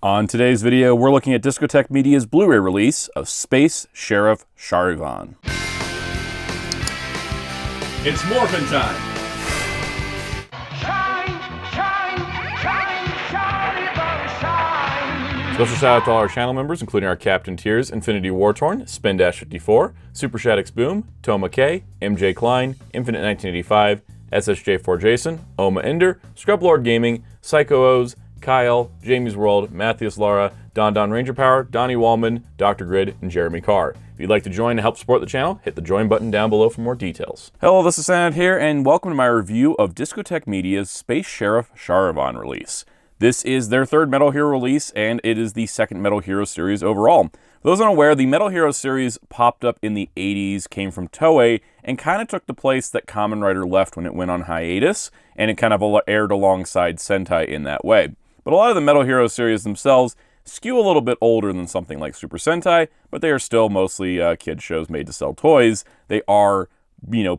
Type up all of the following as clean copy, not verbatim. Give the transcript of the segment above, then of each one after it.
On today's video, we're looking at Discotek Media's Blu-ray release of Space Sheriff Sharivan. It's morphin' time! Shine, shine, shine, Sharivan, shine! Special shout out to all our channel members, including our Captain Tiers, Infinity Wartorn, Spin-54, Super Shaddix Boom, Toma K, MJ Klein, Infinite 1985, SSJ4 Jason, Oma Ender, Scrublord Gaming, Psycho O's, Kyle, Jamie's World, Matthias Lara, Don Ranger Power, Donnie Wallman, Dr. Grid, and Jeremy Carr. If you'd like to join and help support the channel, hit the join button down below for more details. Hello, this is Soundout here, and welcome to my review of Discotek Media's Space Sheriff Sharivan release. This is their third Metal Hero release, and it is the second Metal Hero series overall. For those unaware, the Metal Hero series popped up in the 80s, came from Toei, and kind of took the place that Kamen Rider left when it went on hiatus, and it kind of aired alongside Sentai in that way. But a lot of the Metal Hero series themselves skew a little bit older than something like Super Sentai, but they are still mostly kid shows made to sell toys. They are,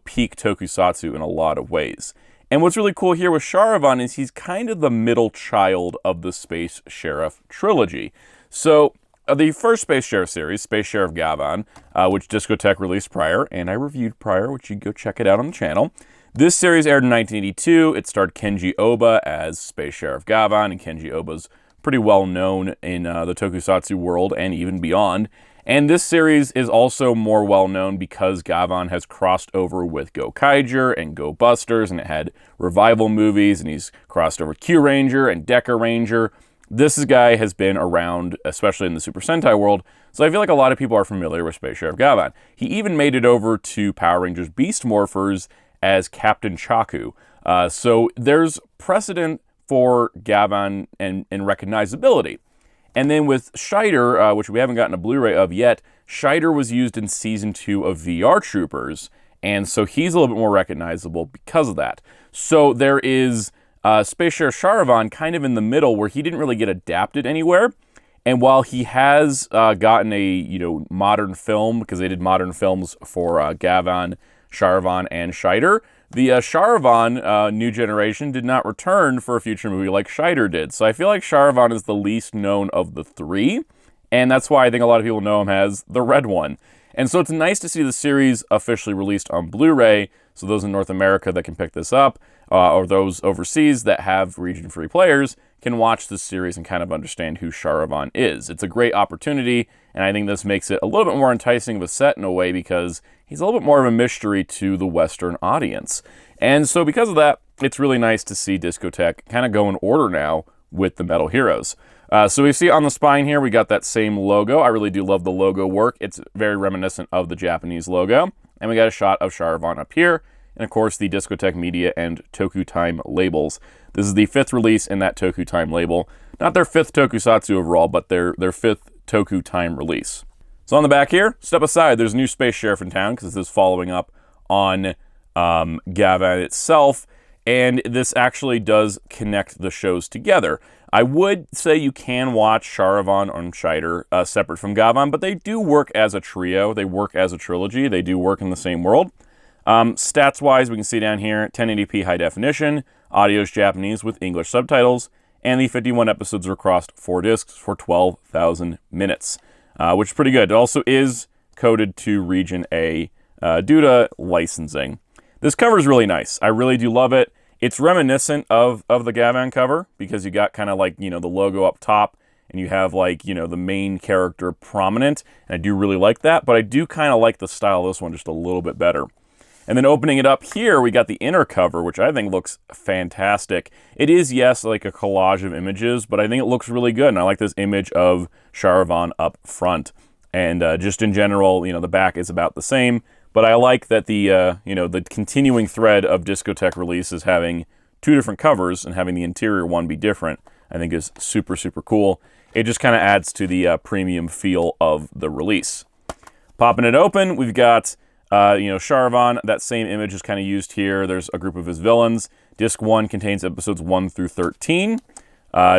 peak Tokusatsu in a lot of ways. And what's really cool here with Sharivan is he's kind of the middle child of the Space Sheriff trilogy. So, the first Space Sheriff series, Space Sheriff Gavan, which Discotek released prior, and I reviewed prior, which you can go check it out on the channel. This series aired in 1982. It starred Kenji Oba as Space Sheriff Gavan, and Kenji Oba's pretty well known in the Tokusatsu world and even beyond. And this series is also more well known because Gavan has crossed over with Gokaiger and Go Busters, and it had revival movies, and he's crossed over Q Ranger and Deca Ranger. This guy has been around, especially in the Super Sentai world, so I feel like a lot of people are familiar with Space Sheriff Gavan. He even made it over to Power Rangers Beast Morphers as Captain Chaku. So there's precedent for Gavan and recognizability. And then with Shaider, which we haven't gotten a Blu-ray of yet, Shaider was used in Season 2 of VR Troopers, and so he's a little bit more recognizable because of that. So there is Space Sheriff Sharivan kind of in the middle where he didn't really get adapted anywhere. And while he has gotten a modern film, because they did modern films for Gavan, Sharivan, and Shaider, the Sharivan new generation did not return for a future movie like Shaider did. So I feel like Sharivan is the least known of the three, and that's why I think a lot of people know him as the red one. And so it's nice to see the series officially released on Blu-ray, so those in North America that can pick this up, or those overseas that have region-free players, can watch this series and kind of understand who Sharivan is. It's a great opportunity, and I think this makes it a little bit more enticing of a set in a way because he's a little bit more of a mystery to the Western audience. And so because of that, it's really nice to see Discotek kind of go in order now with the Metal Heroes. So we see on the spine here, we got that same logo. I really do love the logo work. It's very reminiscent of the Japanese logo. And we got a shot of Sharivan up here, and of course the Discotek Media and Toku Time labels. This is the fifth release in that Toku Time label. Not their fifth Tokusatsu overall, but their fifth Toku Time release. So on the back here, step aside, there's a new Space Sheriff in town, because this is following up on Gavan itself, and this actually does connect the shows together. I would say you can watch Sharivan and Shaider separate from Gavan, but they do work as a trio. They work as a trilogy. They do work in the same world. Stats-wise, we can see down here, 1080p high definition, audio is Japanese with English subtitles, and the 51 episodes are across 4 discs for 12,000 minutes, which is pretty good. It also is coded to Region A due to licensing. This cover is really nice. I really do love it. It's reminiscent of the Gavan cover because you got kind of like, the logo up top, and you have like, the main character prominent, and I do really like that, but I do kind of like the style of this one just a little bit better. And then opening it up here, we got the inner cover, which I think looks fantastic. It is, yes, like a collage of images, but I think it looks really good, and I like this image of Sharivan up front. And just in general, the back is about the same, but I like that the, the continuing thread of Discotek releases having two different covers and having the interior one be different, I think is super, super cool. It just kind of adds to the premium feel of the release. Popping it open, we've got Sharivan. That same image is kind of used here. There's a group of his villains. Disc 1 contains episodes 1 through 13.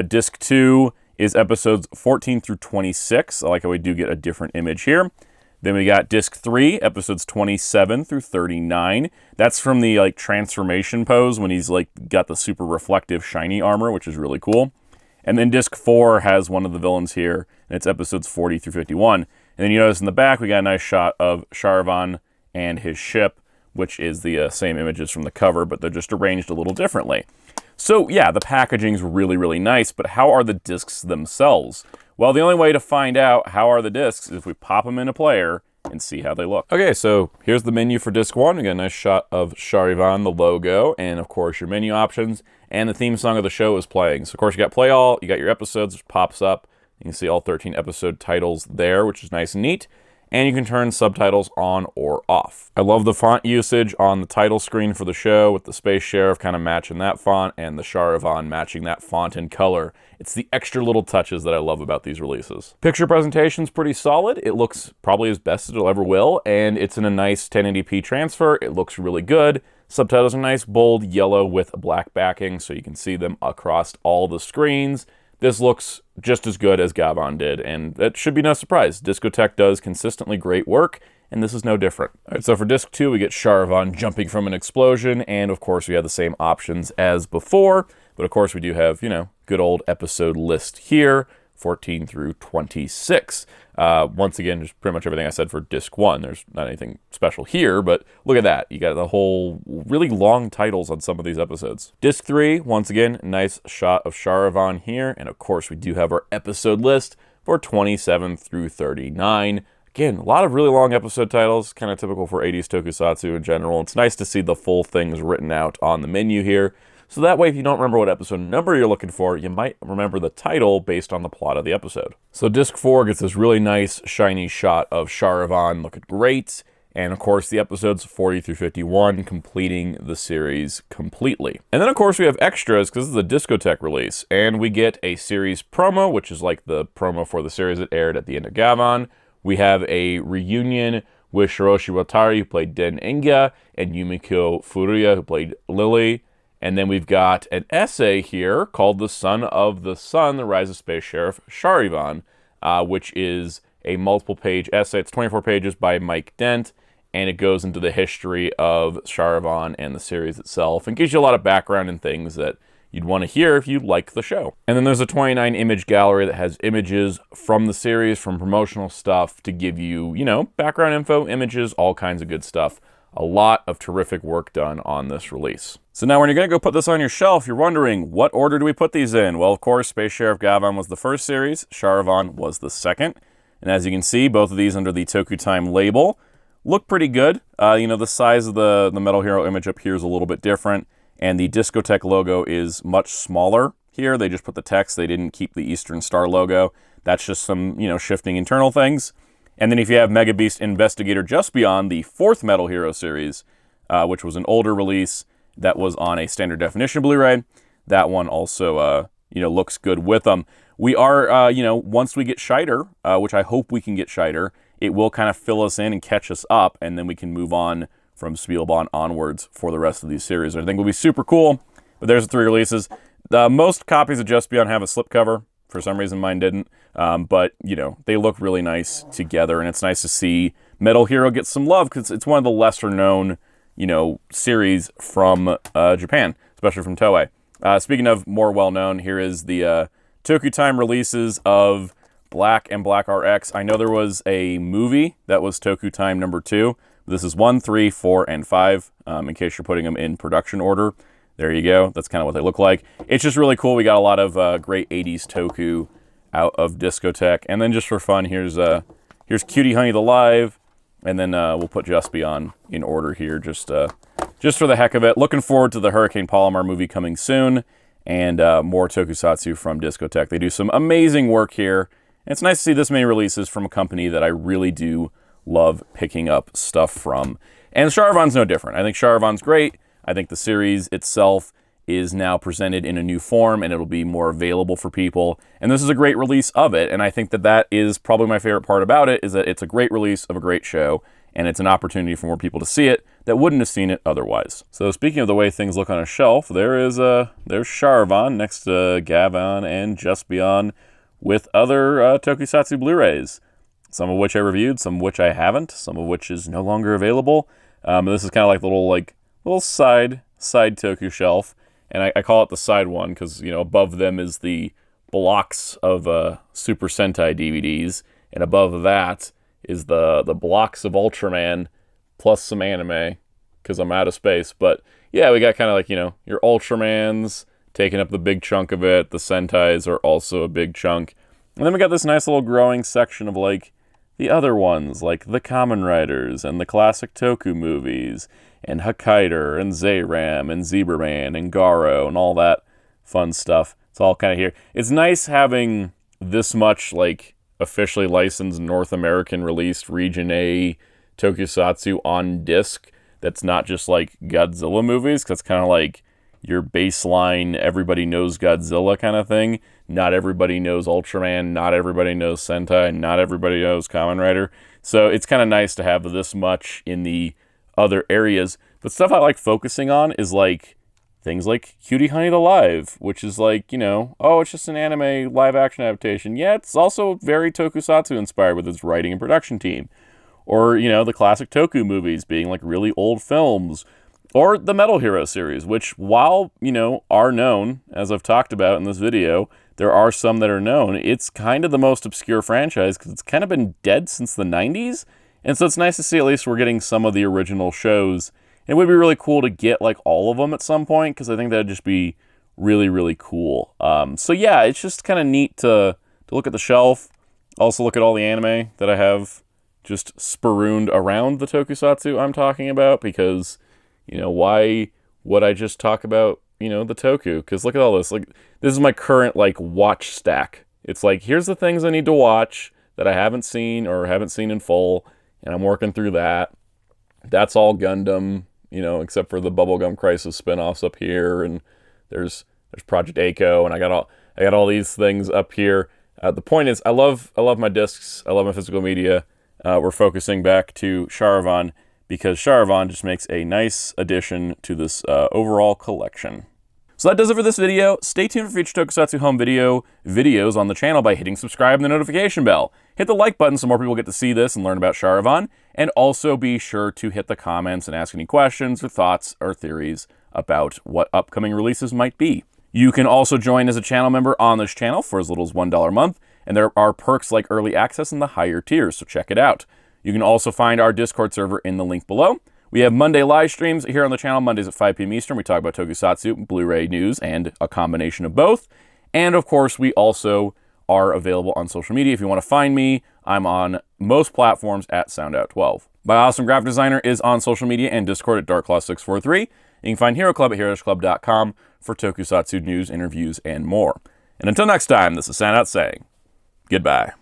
Disc 2 is episodes 14 through 26. I like how we do get a different image here. Then we got Disc 3, episodes 27 through 39. That's from the transformation pose when he's got the super reflective shiny armor, which is really cool. And then disc 4 has one of the villains here, and it's episodes 40 through 51. And then you notice in the back, we got a nice shot of Sharivan and his ship, which is the same images from the cover, but they're just arranged a little differently. So yeah, the packaging's really, really nice, but how are the discs themselves? Well, the only way to find out how are the discs is if we pop them in a player and see how they look. Okay, so here's the menu for disc 1. We got a nice shot of Sharivan, the logo, and of course your menu options, and the theme song of the show is playing. So of course you got play all, you got your episodes, which pops up. You can see all 13 episode titles there, which is nice and neat. And you can turn subtitles on or off. I love the font usage on the title screen for the show, with the Space Sheriff kind of matching that font and the Sharivan matching that font in color. It's the extra little touches that I love about these releases. Picture presentation's pretty solid. It looks probably as best as it'll ever will, and it's in a nice 1080p transfer. It looks really good. Subtitles are nice, bold yellow with a black backing, so you can see them across all the screens. This looks just as good as Gavan did, and that should be no surprise. Discotek does consistently great work, and this is no different. All right, so for disc 2, we get Sharivan jumping from an explosion, and of course we have the same options as before, but of course we do have, you know, good old episode list here, 14 through 26. Once again, just pretty much everything I said for disc 1. There's not anything special here, but look at that. You got the whole really long titles on some of these episodes. Disc 3, once again, nice shot of Sharivan here. And of course, we do have our episode list for 27 through 39. Again, a lot of really long episode titles, kind of typical for 80s tokusatsu in general. It's nice to see the full things written out on the menu here. So that way, if you don't remember what episode number you're looking for, you might remember the title based on the plot of the episode. So disc 4 gets this really nice, shiny shot of Sharivan looking great. And of course, the episodes 40 through 51 completing the series completely. And then of course, we have extras because this is a Discotek release. And we get a series promo, which is like the promo for the series that aired at the end of Gavan. We have a reunion with Shiroshi Watari, who played Den Inga, and Yumiko Furuya, who played Lily. And then we've got an essay here called The Son of the Sun, The Rise of Space Sheriff Sharivan, which is a multiple-page essay. It's 24 pages by Mike Dent, and it goes into the history of Sharivan and the series itself, and gives you a lot of background and things that you'd want to hear if you like the show. And then there's a 29-image gallery that has images from the series, from promotional stuff, to give you, you know, background info, images, all kinds of good stuff. A lot of terrific work done on this release. So now when you're going to go put this on your shelf, you're wondering, what order do we put these in? Well, of course, Space Sheriff Gavan was the first series, Sharivan was the second. And as you can see, both of these under the Toku Time label look pretty good. You know, the size of the Metal Hero image up here is a little bit different, and the Discotek logo is much smaller here. They just put the text, they didn't keep the Eastern Star logo. That's just some, you know, shifting internal things. And then if you have Mega Beast Investigator Just Beyond, the fourth Metal Hero series, which was an older release that was on a standard definition Blu-ray, that one also, you know, looks good with them. We are, you know, once we get Shaider, which I hope we can get Shaider, it will kind of fill us in and catch us up, and then we can move on from Spielbahn onwards for the rest of these series. I think will be super cool, but there's the 3 releases. Most copies of Just Beyond have a slipcover. For some reason, mine didn't. But, you know, they look really nice together, and it's nice to see Metal Hero get some love because it's one of the lesser-known, you know, series from Japan, especially from Toei. Speaking of more well-known, here is the Toku Time releases of Black and Black RX. I know there was a movie that was Toku Time number 2. This is 1, 3, 4, and 5, in case you're putting them in production order. There you go. That's kind of what they look like. It's just really cool. We got a lot of great 80s Toku out of Discotek. And then just for fun, here's Cutie Honey the Live. And then we'll put Just Beyond in order here just for the heck of it. Looking forward to the Hurricane Palomar movie coming soon. And more Tokusatsu from Discotek. They do some amazing work here. And it's nice to see this many releases from a company that I really do love picking up stuff from. And Sharivan's no different. I think Sharivan's great. I think the series itself is now presented in a new form, and it'll be more available for people. And this is a great release of it, and I think that that is probably my favorite part about it, is that it's a great release of a great show, and it's an opportunity for more people to see it that wouldn't have seen it otherwise. So speaking of the way things look on a shelf, there's Sharivan next to Gavan and Just Beyond with other Tokusatsu Blu-rays, some of which I reviewed, some of which I haven't, some of which is no longer available. This is kind of like the little side Toku shelf, and I call it the side one because, you know, above them is the blocks of Super Sentai DVDs, and above that is the blocks of Ultraman plus some anime, because I'm out of space. But yeah, we got kind of like, your Ultramans taking up the big chunk of it. The Sentais are also a big chunk. And then we got this nice little growing section of like the other ones, like the Kamen Riders and the classic Toku movies, and Shaider and Zayram and Zebraman and Garo and all that fun stuff. It's all kind of here. It's nice having this much like officially licensed North American released Region A Tokusatsu on disc that's not just like Godzilla movies, because it's kind of like your baseline everybody knows Godzilla kind of thing. Not everybody knows Ultraman, not everybody knows Sentai, not everybody knows Kamen Rider. So it's kind of nice to have this much in the other areas. But stuff I like focusing on is like things like Cutie Honey the Live, which is like, it's just an anime live action adaptation. Yeah, it's also very Tokusatsu inspired with its writing and production team. Or, the classic Toku movies being like really old films. Or the Metal Hero series, which while, are known, as I've talked about in this video, there are some that are known. It's kind of the most obscure franchise because it's kind of been dead since the 90s. And so it's nice to see at least we're getting some of the original shows. It would be really cool to get like all of them at some point, because I think that'd just be really, really cool. So yeah, it's just kind of neat to look at the shelf. Also look at all the anime that I have just sperooned around the Tokusatsu I'm talking about, because, why would I just talk about, the Toku? Because look at all this. Like, this is my current, like, watch stack. It's like, here's the things I need to watch that I haven't seen or haven't seen in full, and I'm working through that. That's all Gundam, except for the Bubblegum Crisis spinoffs up here, and there's Project A-ko, and I got all these things up here. The point is, I love my discs. I love my physical media. We're focusing back to Sharivan, because Sharivan just makes a nice addition to this overall collection. So that does it for this video. Stay tuned for future Tokusatsu home videos on the channel by hitting subscribe and the notification bell. Hit the like button so more people get to see this and learn about Sharivan, and also be sure to hit the comments and ask any questions or thoughts or theories about what upcoming releases might be. You can also join as a channel member on this channel for as little as $1 a month, and there are perks like early access in the higher tiers, so check it out. You can also find our Discord server in the link below. We have Monday live streams here on the channel, Mondays at 5 p.m. Eastern. We talk about Tokusatsu, Blu-ray news, and a combination of both. And of course, we also are available on social media. If you want to find me, I'm on most platforms at Soundout12. My awesome graphic designer is on social media and Discord at DarkClaw643. You can find Hero Club at heroesclub.com for Tokusatsu news, interviews, and more. And until next time, this is Soundout saying goodbye.